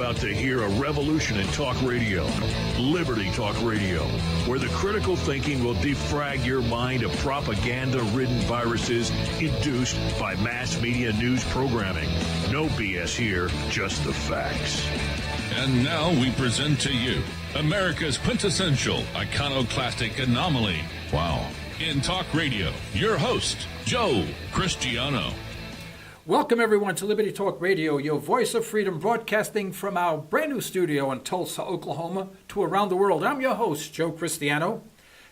about to hear a revolution in talk radio, Liberty Talk Radio, where the critical thinking will defrag your mind of propaganda-ridden viruses induced by mass media news programming. No BS here, just the facts. And now we present to you America's quintessential iconoclastic anomaly. Wow. In talk radio, your host, Joe Cristiano. Welcome, everyone, to Liberty Talk Radio, your voice of freedom, broadcasting from our brand new studio in Tulsa, Oklahoma, to around the world. I'm your host, Joe Cristiano,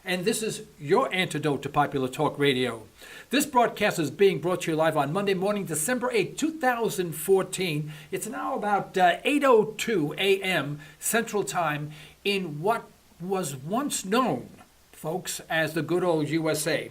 and this is your antidote to popular talk radio. This broadcast is being brought to you live on Monday morning, December 8, 2014. It's now about 8:02 a.m. Central Time in what was once known, folks, as the good old USA.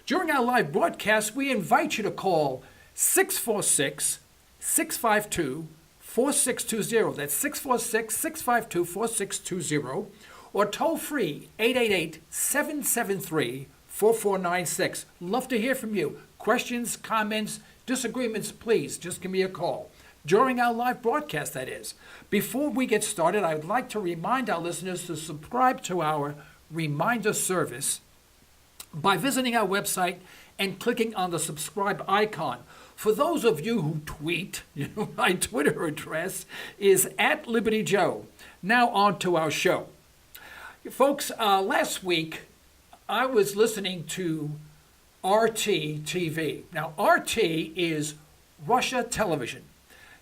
During our live broadcast, we invite you to call 646-652-4620. That's 646-652-4620. Or toll free 888-773-4496. Love to hear from you. Questions, comments, disagreements, please just give me a call. During our live broadcast, that is. Before we get started, I would like to remind our listeners to subscribe to our reminder service by visiting our website and clicking on the subscribe icon. For those of you who tweet, my Twitter address is @LibertyJoe. Now on to our show. Folks, last week I was listening to RT TV. Now, RT is Russia television.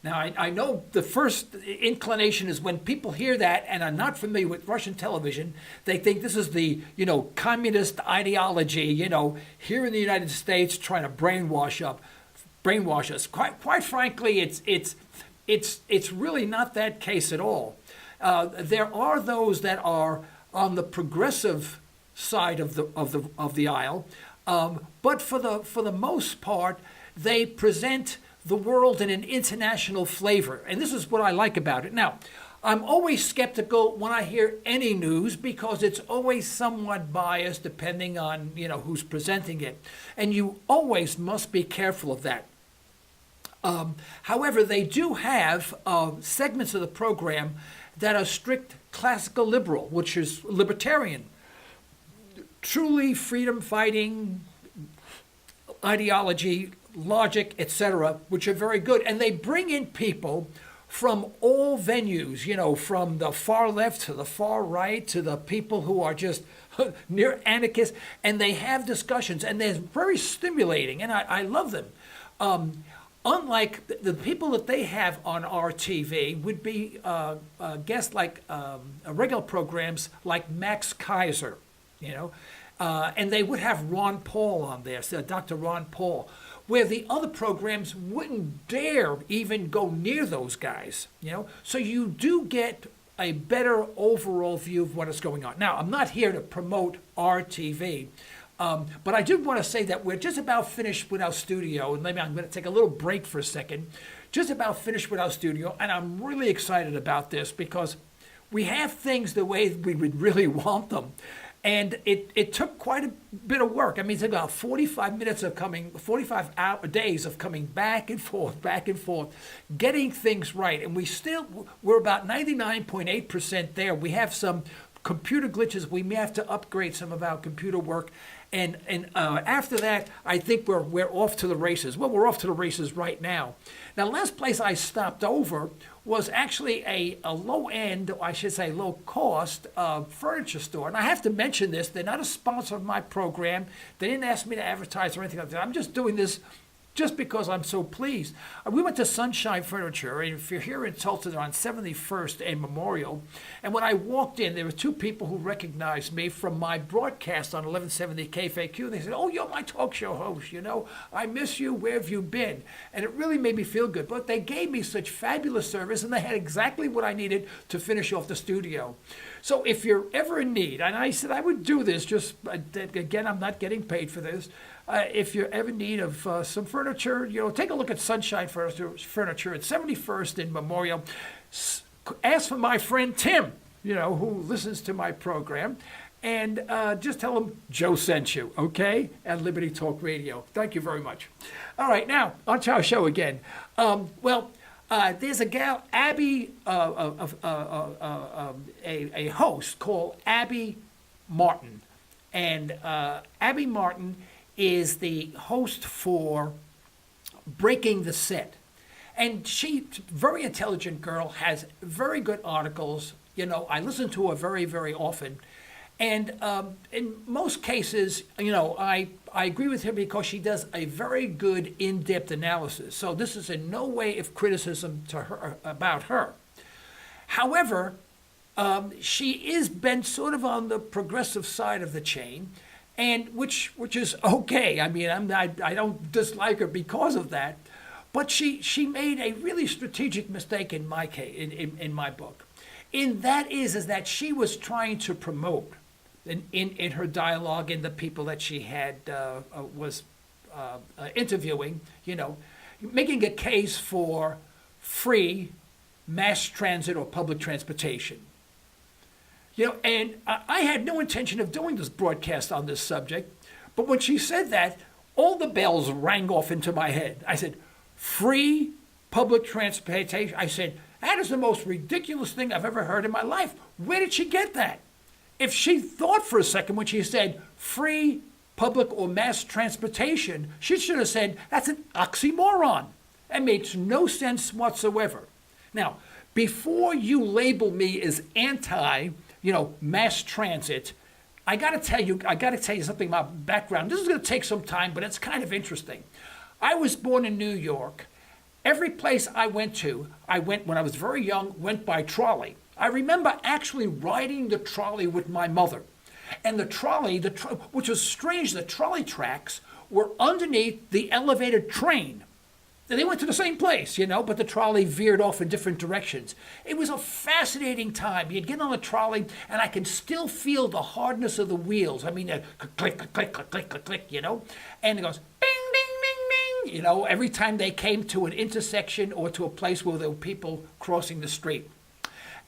Now, I know the first inclination is when people hear that and are not familiar with Russian television, they think this is the, communist ideology, here in the United States trying to brainwash us. Quite frankly, it's really not that case at all. There are those that are on the progressive side of the aisle, but for the most part, they present the world in an international flavor, and this is what I like about it. Now, I'm always skeptical when I hear any news because it's always somewhat biased depending on who's presenting it, and you always must be careful of that. However, they do have segments of the program that are strict classical liberal, which is libertarian, truly freedom-fighting ideology, logic, etc., which are very good. And they bring in people from all venues, from the far left to the far right to the people who are just near anarchists, and they have discussions, and they're very stimulating, and I love them. Unlike the people that they have on RTV would be guests like regular programs like Max Kaiser, and they would have Ron Paul on there, so Dr. Ron Paul, where the other programs wouldn't dare even go near those guys, So you do get a better overall view of what is going on. Now, I'm not here to promote RTV, but I do want to say that we're just about finished with our studio, and maybe I'm going to take a little break for a second. Just about finished with our studio, and I'm really excited about this because we have things the way we would really want them. And it took quite a bit of work. I mean, it's about 45 days of coming back and forth, getting things right. And we're about 99.8% there. We have some computer glitches. We may have to upgrade some of our computer work. And after that, I think we're off to the races. Well, we're off to the races right now. Now, last place I stopped over was actually a low-end, I should say low-cost furniture store. And I have to mention this. They're not a sponsor of my program. They didn't ask me to advertise or anything like that. I'm just doing this just because I'm so pleased. We went to Sunshine Furniture, and if you're here in Tulsa, they're on 71st and Memorial. And when I walked in, there were two people who recognized me from my broadcast on 1170 KFAQ. They said, "Oh, you're my talk show host, I miss you, where have you been?" And it really made me feel good. But they gave me such fabulous service, and they had exactly what I needed to finish off the studio. So if you're ever in need, and I said I would do this, just, again, I'm not getting paid for this. If you're ever in need of some furniture, take a look at Sunshine Furniture at 71st in Memorial. Ask for my friend Tim, who listens to my program, and just tell him Joe sent you, okay? At Liberty Talk Radio. Thank you very much. All right, now, on to our show again. There's a gal, Abby, a host called Abby Martin. And Abby Martin is the host for Breaking the Set. And she's a very intelligent girl, has very good articles. You know, I listen to her very, very often. And in most cases, you know, I agree with her because she does a very good in-depth analysis. So this is in no way of criticism to her about her. However, she is been sort of on the progressive side of the chain, and which is okay. I mean, I don't dislike her because of that, but she made a really strategic mistake in my case, in my book. In that is that she was trying to promote in her dialogue and the people that she had was interviewing, you know, making a case for free mass transit or public transportation. You know, and I had no intention of doing this broadcast on this subject, but when she said that, all the bells rang off into my head. I said, free public transportation? I said, that is the most ridiculous thing I've ever heard in my life. Where did she get that? If she thought for a second when she said free public or mass transportation, she should have said that's an oxymoron. That makes no sense whatsoever. Now, before you label me as anti, you know, mass transit, I got to tell you something about background. This is going to take some time, but it's kind of interesting. I was born in New York. Every place I went when I was very young, went by trolley. I remember actually riding the trolley with my mother. And the trolley, which was strange, the trolley tracks were underneath the elevated train. They went to the same place, you know, but the trolley veered off in different directions. It was a fascinating time. You'd get on the trolley, and I can still feel the hardness of the wheels. I mean, click, click, click, click, click, click, click, you know, and it goes bing, ding, ding, ding, you know, every time they came to an intersection or to a place where there were people crossing the street.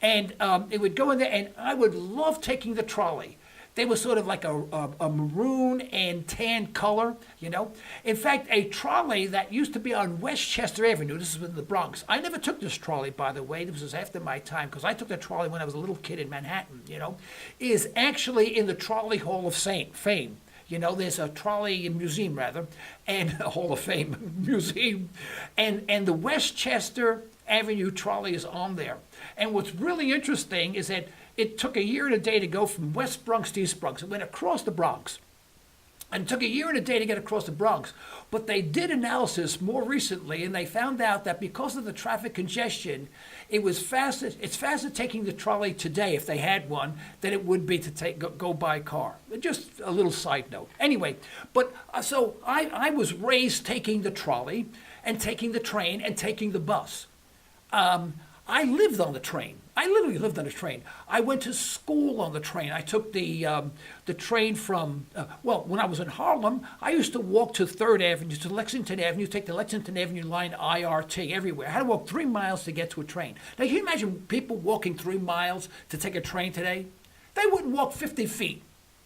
And it would go in there, and I would love taking the trolley. They were sort of like a maroon and tan color, you know. In fact, a trolley that used to be on Westchester Avenue, this is in the Bronx. I never took this trolley, by the way. This was after my time, because I took the trolley when I was a little kid in Manhattan, you know, is actually in the Trolley Hall of Fame. You know, there's a trolley museum, rather, and a Hall of Fame museum. And the Westchester Avenue trolley is on there. And what's really interesting is that it took a year and a day to go from West Bronx to East Bronx. It went across the Bronx. And it took a year and a day to get across the Bronx. But they did analysis more recently, and they found out that because of the traffic congestion, it's faster taking the trolley today, if they had one, than it would be to go by car. Just a little side note. Anyway, but so I was raised taking the trolley and taking the train and taking the bus. I lived on the train. I literally lived on the train. I went to school on the train. I took the train from, when I was in Harlem, I used to walk to 3rd Avenue, to Lexington Avenue, take the Lexington Avenue line, IRT, everywhere. I had to walk 3 miles to get to a train. Now, can you imagine people walking 3 miles to take a train today? They wouldn't walk 50 feet,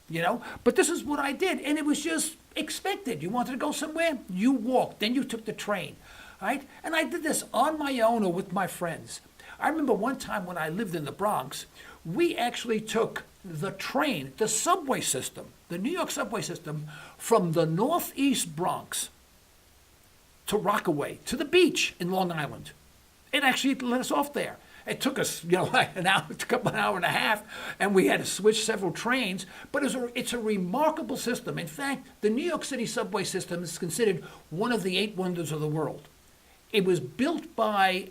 you know? But this is what I did, and it was just expected. You wanted to go somewhere? You walked. Then you took the train, right? And I did this on my own or with my friends. I remember one time when I lived in the Bronx, we actually took the train, the subway system, the New York subway system, from the northeast Bronx to Rockaway, to the beach in Long Island. It actually let us off there. It took us, you know, like an hour and a half, and we had to switch several trains. But it's a remarkable system. In fact, the New York City subway system is considered one of the 8 wonders of the world. It was built by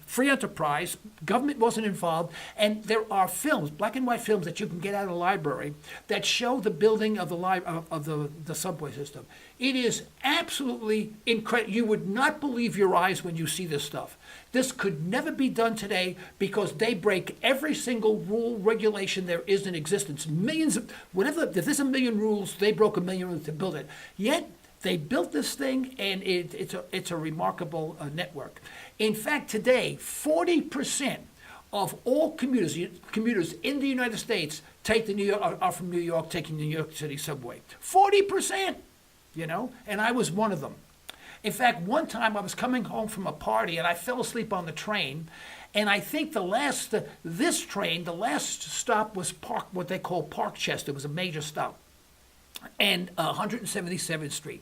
free enterprise. Government wasn't involved. And there are films, black and white films, that you can get out of the library that show the building of the subway system. It is absolutely incredible. You would not believe your eyes when you see this stuff. This could never be done today because they break every single rule, regulation there is in existence. Millions of, if there's a million rules, they broke a million rules to build it. Yet, they built this thing, and it's a remarkable network. In fact, today, 40% of all commuters in the United States are from New York, taking the New York City subway. 40%, you know, and I was one of them. In fact, one time I was coming home from a party and I fell asleep on the train. And I think the last stop was what they call Parkchester. It was a major stop. And 177th Street.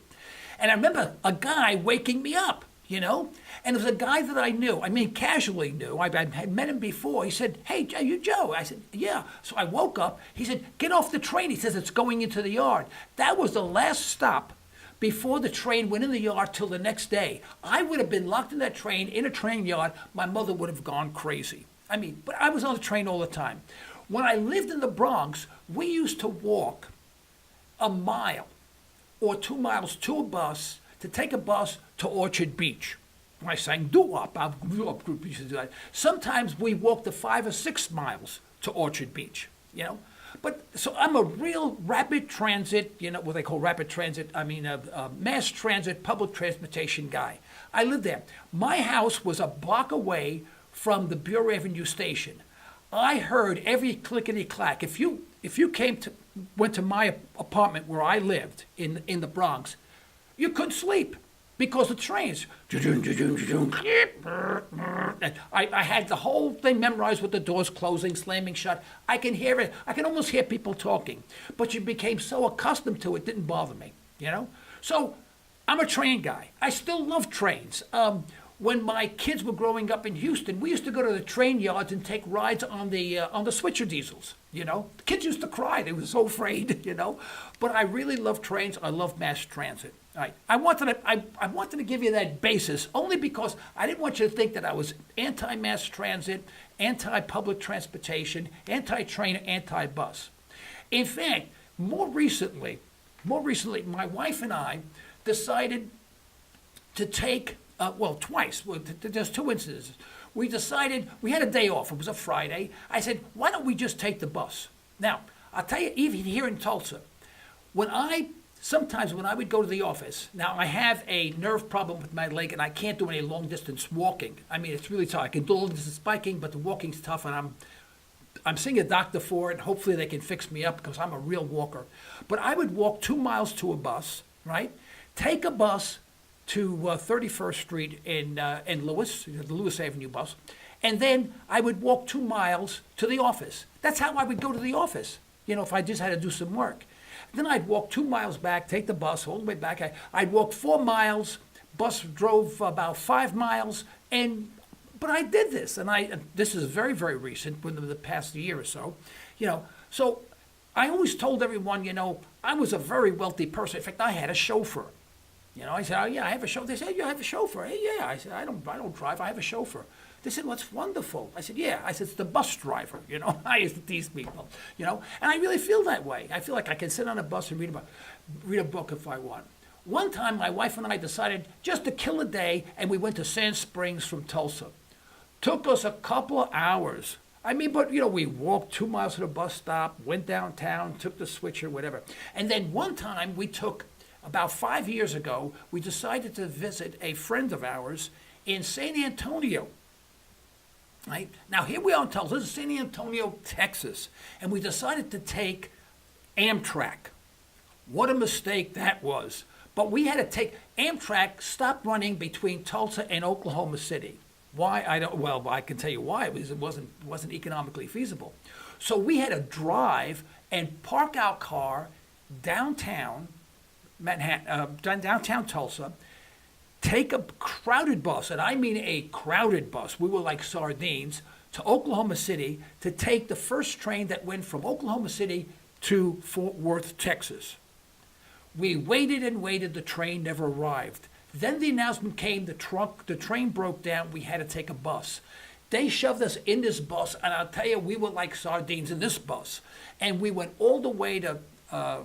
And I remember a guy waking me up, you know? And it was a guy that I knew, casually knew. I had met him before. He said, "Hey, are you Joe?" I said, "Yeah." So I woke up. He said, "Get off the train." He says, "It's going into the yard." That was the last stop before the train went in the yard till the next day. I would have been locked in that train, in a train yard. My mother would have gone crazy. But I was on the train all the time. When I lived in the Bronx, we used to walk a mile or 2 miles to a bus, to take a bus to Orchard Beach. I sang doo-wop. I grew up used to do that. Sometimes we walked the 5 or 6 miles to Orchard Beach, you know. But so I'm a real rapid transit, you know, what they call rapid transit, mass transit, public transportation guy. I lived there. My house was a block away from the Bureau Avenue station. I heard every clickety-clack. If you went to my apartment where I lived in the Bronx, you couldn't sleep because the trains. I had the whole thing memorized with the doors closing, slamming shut. I can hear it. I can almost hear people talking. But you became so accustomed to it, it didn't bother me, you know? So I'm a train guy. I still love trains. When my kids were growing up in Houston, we used to go to the train yards and take rides on the Switcher diesels. You know, the kids used to cry; they were so afraid. You know, but I really love trains. I love mass transit. All right. I wanted to give you that basis only because I didn't want you to think that I was anti-mass transit, anti-public transportation, anti-train, anti-bus. In fact, more recently, my wife and I decided to take. Twice. There's 2 instances. We decided, we had a day off. It was a Friday. I said, why don't we just take the bus? Now, I'll tell you, even here in Tulsa, sometimes when I would go to the office, now I have a nerve problem with my leg and I can't do any long distance walking. It's really tough. I can do long distance biking, but the walking's tough and I'm seeing a doctor for it. Hopefully they can fix me up because I'm a real walker. But I would walk 2 miles to a bus, right? Take a bus to 31st Street in Lewis, the Lewis Avenue bus, and then I would walk 2 miles to the office. That's how I would go to the office, you know, if I just had to do some work. Then I'd walk 2 miles back, take the bus all the way back. I'd walk 4 miles, bus drove about 5 miles, but I did this, and this is very, very recent, within the past year or so, you know. So I always told everyone, you know, I was a very wealthy person. In fact, I had a chauffeur. You know, I said, "Oh yeah, I have a chauffeur." They said, "You have a chauffeur?" "Hey, yeah." I said, "I don't drive. I have a chauffeur." They said, "Well, that's wonderful." I said, "Yeah." I said, "It's the bus driver." You know, I used to tease people. You know, and I really feel that way. I feel like I can sit on a bus and read a book if I want. One time, my wife and I decided just to kill a day, and we went to Sand Springs from Tulsa. Took us a couple of hours. But you know, we walked 2 miles to the bus stop, went downtown, took the switcher, whatever. And then one time we took. About 5 years ago, we decided to visit a friend of ours in San Antonio. Right? Now, here we are in Tulsa. This is San Antonio, Texas. And we decided to take Amtrak. What a mistake that was. But we had to take Amtrak, stopped running between Tulsa and Oklahoma City. Why? I can tell you why. It wasn't economically feasible. So we had to drive and park our car downtown Manhattan, downtown Tulsa, take a crowded bus, and I mean a crowded bus, we were like sardines, to Oklahoma City to take the first train that went from Oklahoma City to Fort Worth, Texas. We waited and waited, the train never arrived. Then the announcement came, the train broke down, we had to take a bus. They shoved us in this bus, and I'll tell you, we were like sardines in this bus. And we went all the way to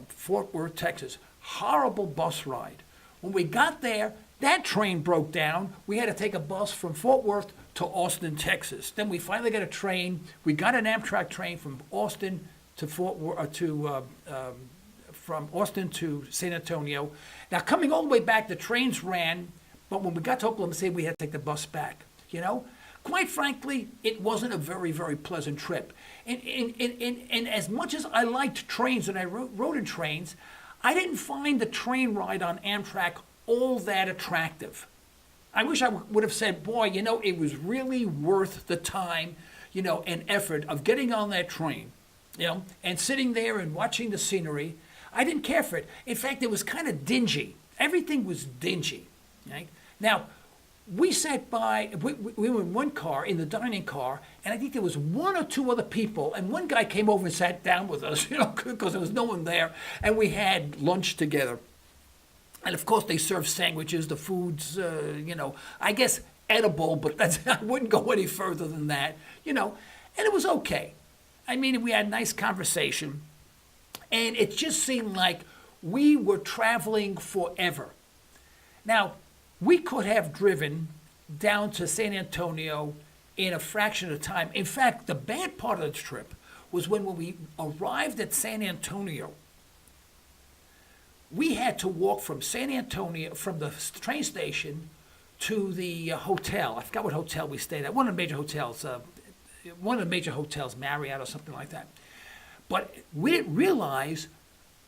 Fort Worth, Texas. Horrible bus ride. When we got there, that train broke down. We had to take a bus from Fort Worth to Austin, Texas. Then we finally got a train. We got an Amtrak train from Austin to from Austin to San Antonio. Now coming all the way back, the trains ran, but when we got to Oklahoma City, we had to take the bus back. You know, quite frankly, it wasn't a very, very pleasant trip. And as much as I liked trains and I rode in trains, I didn't find the train ride on Amtrak all that attractive. I wish I would have said, boy, it was really worth the time, and effort of getting on that train, and sitting there and watching the scenery. I didn't care for it. In fact, it was kind of dingy. Everything was dingy. Right? Now, we sat by, we were in one car, in the dining car, and I think there was one or two other people, and one guy came over and sat down with us, because there was no one there, and we had lunch together. And of course, they served sandwiches, the food's, I guess edible, but I wouldn't go any further than that, and it was okay. I mean, we had a nice conversation, and it just seemed like we were traveling forever. Now, we could have driven down to San Antonio in a fraction of time. In fact, the bad part of the trip was when we arrived at San Antonio, we had to walk from San Antonio, from the train station to the hotel. I forgot what hotel we stayed at. One of the major hotels, Marriott or something like that. But we didn't realize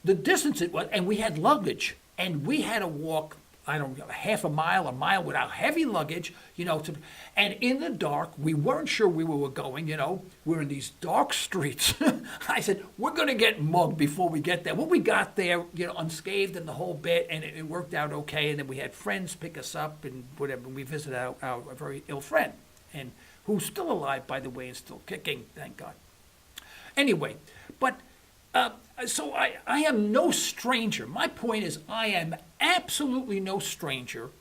the distance it was, and we had luggage, and we had to walk, I don't know, half a mile without heavy luggage, and in the dark, we weren't sure where we were going, we're in these dark streets. I said, we're going to get mugged before we get there. Well, we got there, unscathed and the whole bit, and it worked out okay, and then we had friends pick us up and whatever, and we visited our very ill friend, and who's still alive, by the way, and still kicking, thank God. Anyway, but so I am no stranger. My point is, I am absolutely no stranger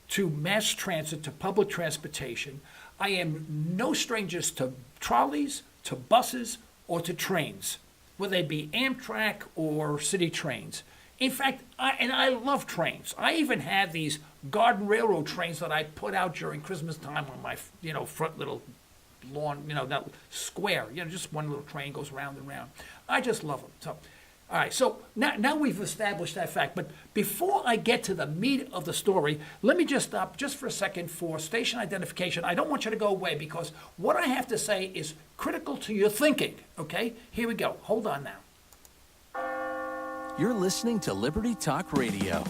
to mass transit, to public transportation. I am no strangers to trolleys, to buses, or to trains, whether they be Amtrak or city trains. In fact, I love trains. I even have these Garden Railroad trains that I put out during Christmas time on my, front little lawn, that square. Just one little train goes round and round. I just love them. So, all right. So now we've established that fact. But before I get to the meat of the story, let me just stop just for a second for station identification. I don't want you to go away because what I have to say is critical to your thinking. Okay? Here we go. Hold on now. You're listening to Liberty Talk Radio.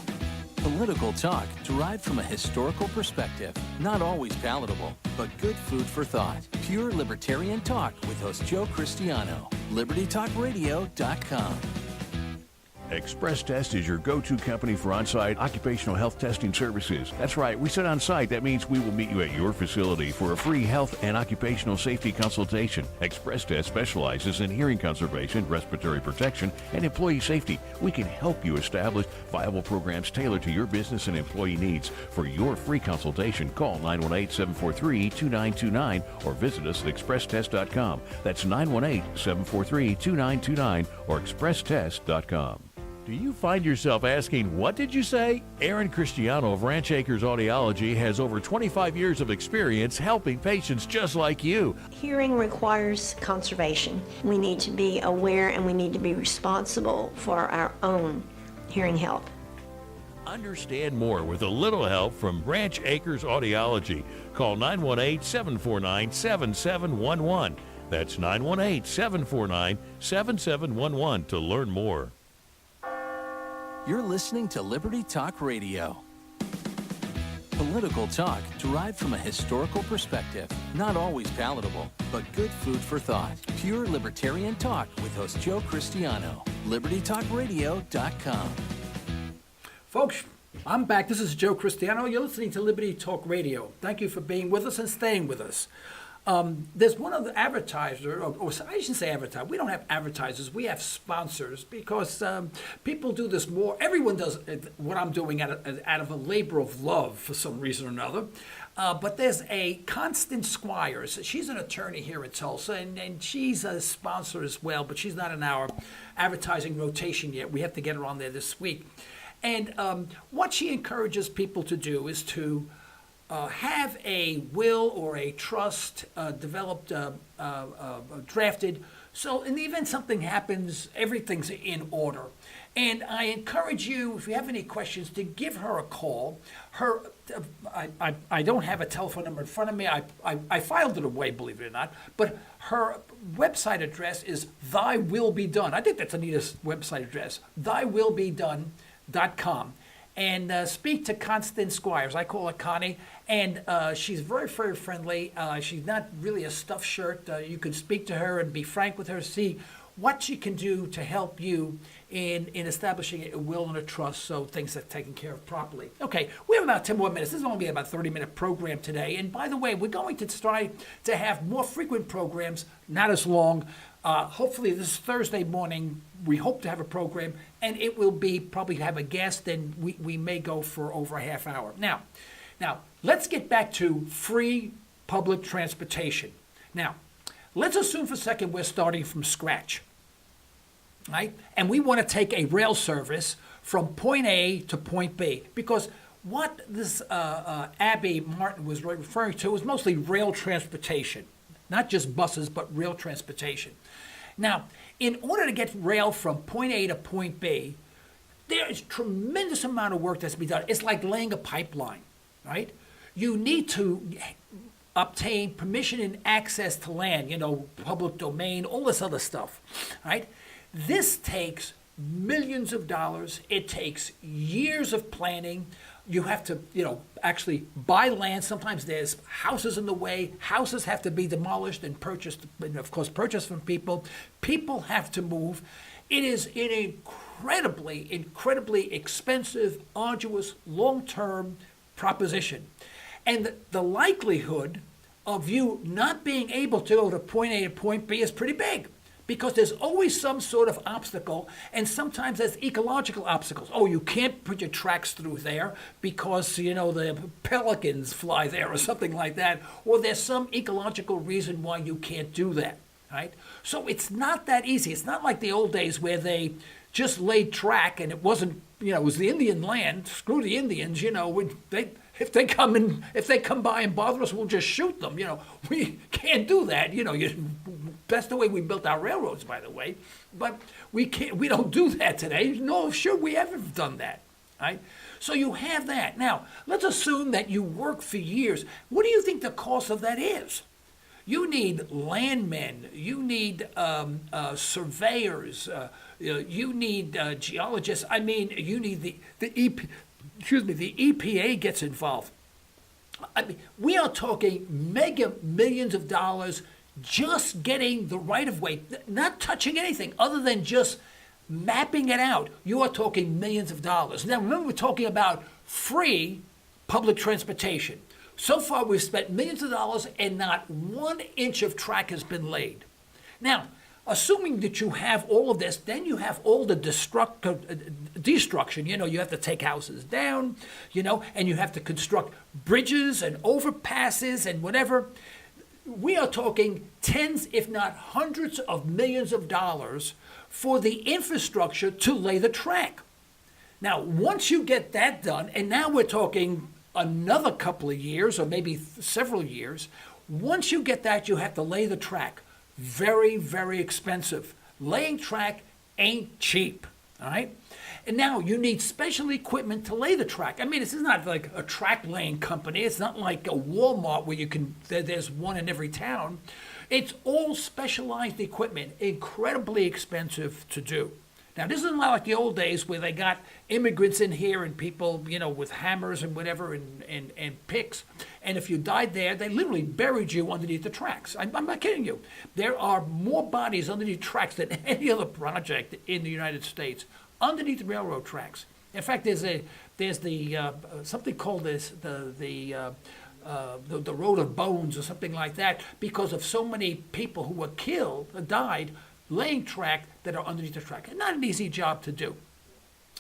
Political talk derived from a historical perspective. Not always palatable, but good food for thought. Pure libertarian talk with host Joe Cristiano. LibertyTalkRadio.com. Express Test is your go-to company for on-site occupational health testing services. That's right, we said on-site. That means we will meet you at your facility for a free health and occupational safety consultation. Express Test specializes in hearing conservation, respiratory protection, and employee safety. We can help you establish viable programs tailored to your business and employee needs. For your free consultation, call 918-743-2929 or visit us at expresstest.com. That's 918-743-2929 or expresstest.com. Do you find yourself asking, what did you say? Aaron Cristiano of Ranch Acres Audiology has over 25 years of experience helping patients just like you. Hearing requires conservation. We need to be aware and we need to be responsible for our own hearing health. Understand more with a little help from Ranch Acres Audiology. Call 918-749-7711. That's 918-749-7711 to learn more. You're listening to Liberty Talk Radio. Political talk derived from a historical perspective. Not always palatable, but good food for thought. Pure libertarian talk with host Joe Cristiano. LibertyTalkRadio.com. Folks, I'm back. This is Joe Cristiano. You're listening to Liberty Talk Radio. Thank you for being with us and staying with us. There's one other advertiser, or I shouldn't say advertiser. We don't have advertisers. We have sponsors because people do this more. Everyone does what I'm doing out of a labor of love for some reason or another. But there's a Constance Squires. She's an attorney here in Tulsa, and she's a sponsor as well, but she's not in our advertising rotation yet. We have to get her on there this week. And what she encourages people to do is to have a will or a trust developed, drafted, so in the event something happens, everything's in order. And I encourage you, if you have any questions, to give her a call. Her, I don't have a telephone number in front of me. I filed it away, believe it or not. But her website address is Thy Will Be Done. I think that's Anita's website address, thywillbedone.com. and speak to Constance Squires. I call her Connie, and she's very, very friendly. She's not really a stuffed shirt. You can speak to her and be frank with her, see what she can do to help you in establishing a will and a trust so things are taken care of properly. Okay, we have about 10 more minutes. This is only about a 30-minute program today. And by the way, we're going to try to have more frequent programs, not as long. Hopefully this Thursday morning, we hope to have a program, and it will be probably have a guest, and we may go for over a half hour. Now, let's get back to free public transportation. Now, let's assume for a second we're starting from scratch, right? And we want to take a rail service from point A to point B, because what this Abby Martin was referring to was mostly rail transportation, not just buses, but rail transportation. Now, in order to get rail from point A to point B, there is tremendous amount of work that's to be done. It's like laying a pipeline, right? You need to obtain permission and access to land, public domain, all this other stuff, right? This takes millions of dollars. It takes years of planning. You have to, actually buy land. Sometimes there's houses in the way. Houses have to be demolished and purchased, and of course, purchased from people. People have to move. It is an incredibly expensive, arduous, long-term proposition. And the likelihood of you not being able to go to point A to point B is pretty big, because there's always some sort of obstacle, and sometimes there's ecological obstacles. Oh, you can't put your tracks through there because, the pelicans fly there or something like that, or there's some ecological reason why you can't do that, right? So it's not that easy. It's not like the old days where they just laid track and it wasn't, it was the Indian land. Screw the Indians, if they come by and bother us, we'll just shoot them. We can't do that. That's the way we built our railroads, by the way. But we don't do that today. No, sure, we haven't done that, right? So you have that. Now, let's assume that you work for years. What do you think the cost of that is? You need landmen. You need surveyors. You need geologists. I mean, you need the EPA gets involved. I mean, we are talking mega millions of dollars just getting the right-of-way, not touching anything other than just mapping it out. You are talking millions of dollars. Now, remember, we're talking about free public transportation. So far, we've spent millions of dollars and not 1 inch of track has been laid. Now, assuming that you have all of this, then you have all the destruction. You have to take houses down, and you have to construct bridges and overpasses and whatever. We are talking tens, if not hundreds of millions of dollars for the infrastructure to lay the track. Now, once you get that done, and now we're talking another couple of years or maybe several years, once you get that, you have to lay the track. Very, very expensive. Laying track ain't cheap, all right? And now you need special equipment to lay the track. I mean, this is not like a track laying company. It's not like a Walmart where there's one in every town. It's all specialized equipment, incredibly expensive to do. Now, this isn't like the old days where they got immigrants in here and people, with hammers and whatever and picks. And if you died there, they literally buried you underneath the tracks. I'm not kidding you. There are more bodies underneath tracks than any other project in the United States, underneath the railroad tracks. In fact, there's something called the Road of Bones or something like that, because of so many people who were killed, died, laying track that are underneath the track. Not an easy job to do.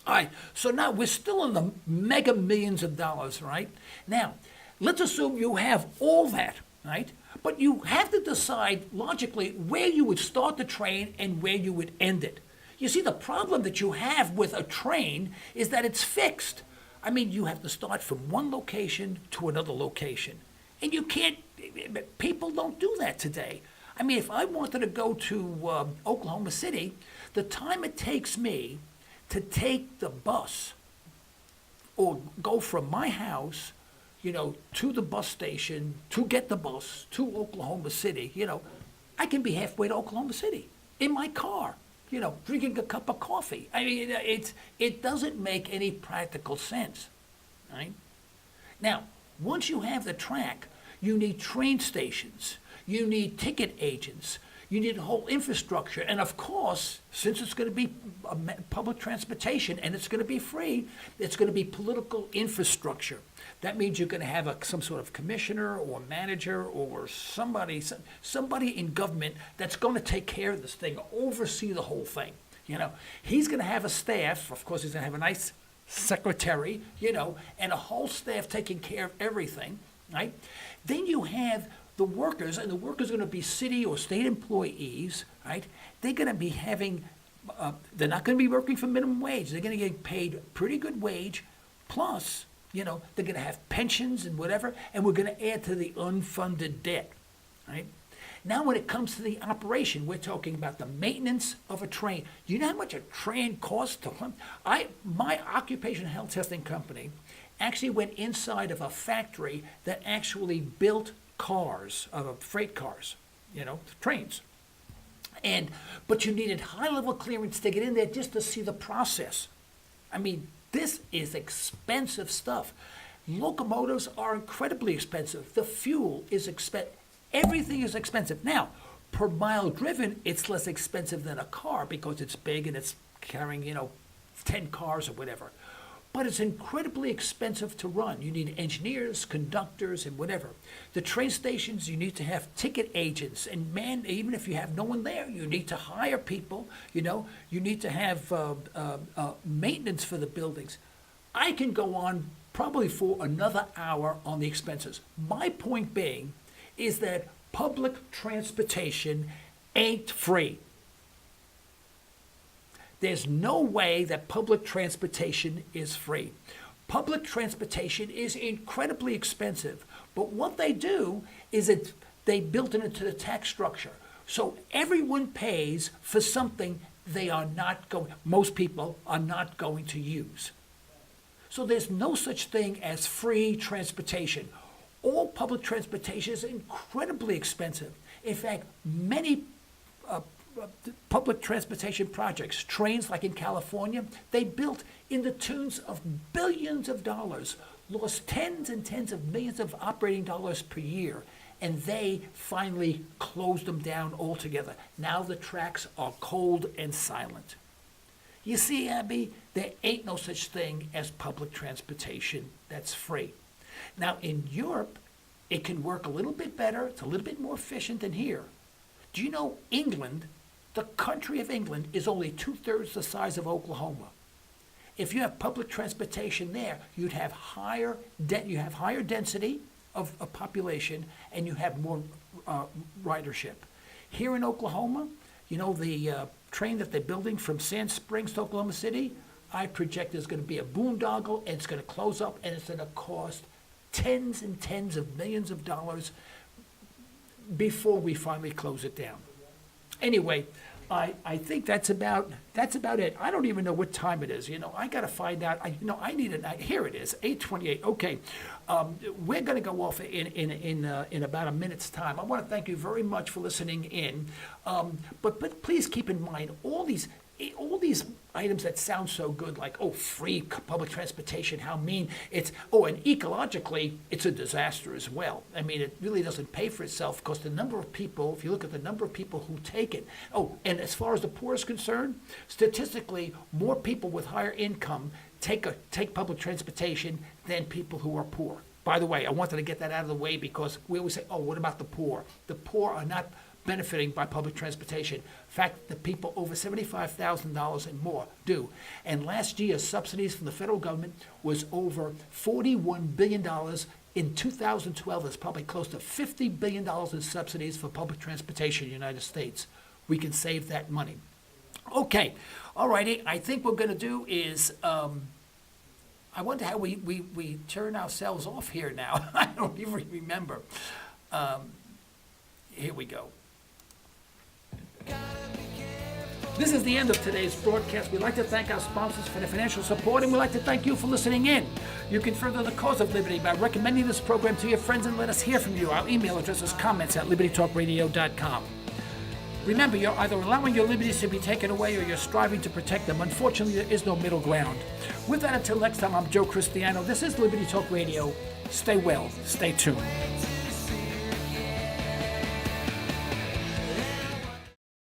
All right, so now we're still in the mega millions of dollars, right? Now, let's assume you have all that, right? But you have to decide logically where you would start the train and where you would end it. You see, the problem that you have with a train is that it's fixed. I mean, you have to start from one location to another location. And you can't, people don't do that today. I mean, if I wanted to go to Oklahoma City, the time it takes me to take the bus or go from my house, to the bus station, to get the bus to Oklahoma City, I can be halfway to Oklahoma City in my car. drinking a cup of coffee. I mean, it doesn't make any practical sense, right? Now, once you have the track, you need train stations, you need ticket agents, you need a whole infrastructure, and of course, since it's going to be public transportation and it's going to be free, it's going to be political infrastructure. That means you're going to have some sort of commissioner or manager or somebody in government that's going to take care of this thing, oversee the whole thing. He's going to have a staff. Of course, he's going to have a nice secretary, and a whole staff taking care of everything, right? Then you have the workers, and the workers are going to be city or state employees, right? They're going to be having, they're not going to be working for minimum wage. They're going to get paid pretty good wage, plus, they're going to have pensions and whatever, and we're going to add to the unfunded debt, right? Now, when it comes to the operation, we're talking about the maintenance of a train. Do you know how much a train costs to run? My occupational health testing company actually went inside of a factory that actually built cars, freight cars, trains. But you needed high-level clearance to get in there just to see the process. I mean, this is expensive stuff. Locomotives are incredibly expensive. The fuel is expensive. Everything is expensive. Now, per mile driven, it's less expensive than a car because it's big and it's carrying, 10 cars or whatever. But it's incredibly expensive to run. You need engineers, conductors, and whatever. The train stations, you need to have ticket agents. And man, even if you have no one there, you need to hire people. You need to have maintenance for the buildings. I can go on probably for another hour on the expenses. My point being is that public transportation ain't free. There's no way that public transportation is free. Public transportation is incredibly expensive, but what they do is they built it into the tax structure. So everyone pays for something most people are not going to use. So there's no such thing as free transportation. All public transportation is incredibly expensive. In fact, many public transportation projects, trains like in California, they built in the tunes of billions of dollars, lost tens and tens of millions of operating dollars per year, and they finally closed them down altogether. Now the tracks are cold and silent. You see, Abby, there ain't no such thing as public transportation that's free. Now in Europe, it can work a little bit better. It's a little bit more efficient than here. Do you know England, the country of England, is only 2/3 the size of Oklahoma? If you have public transportation there, you'd have higher density of population, and you have more ridership. Here in Oklahoma, the train that they're building from Sand Springs to Oklahoma City, I project is going to be a boondoggle, and it's going to close up, and it's going to cost tens and tens of millions of dollars before we finally close it down. Anyway, I think that's about it. I don't even know what time it is. I got to find out. I need here it is, 8:28. Okay, we're going to go off in about a minute's time. I want to thank you very much for listening in. But please keep in mind all these items that sound so good, like, free public transportation, how mean it's, and ecologically, it's a disaster as well. I mean, it really doesn't pay for itself because the number of people, if you look at the number of people who take it, and as far as the poor is concerned, statistically, more people with higher income take public transportation than people who are poor. By the way, I wanted to get that out of the way because we always say, what about the poor? The poor are not benefiting by public transportation. In fact, the people over $75,000 and more do. And last year, subsidies from the federal government was over $41 billion. In 2012, there's probably close to $50 billion in subsidies for public transportation in the United States. We can save that money. Okay, all righty. I think what we're going to do is, I wonder how we turn ourselves off here now. I don't even remember. Here we go. This is the end of today's broadcast. We'd like to thank our sponsors for their financial support, and we'd like to thank you for listening in. You can further the cause of liberty by recommending this program to your friends and let us hear from you. Our email address is comments@libertytalkradio.com. Remember, you're either allowing your liberties to be taken away or you're striving to protect them. Unfortunately, there is no middle ground. With that, until next time, I'm Joe Cristiano. This is Liberty Talk Radio. Stay well. Stay tuned.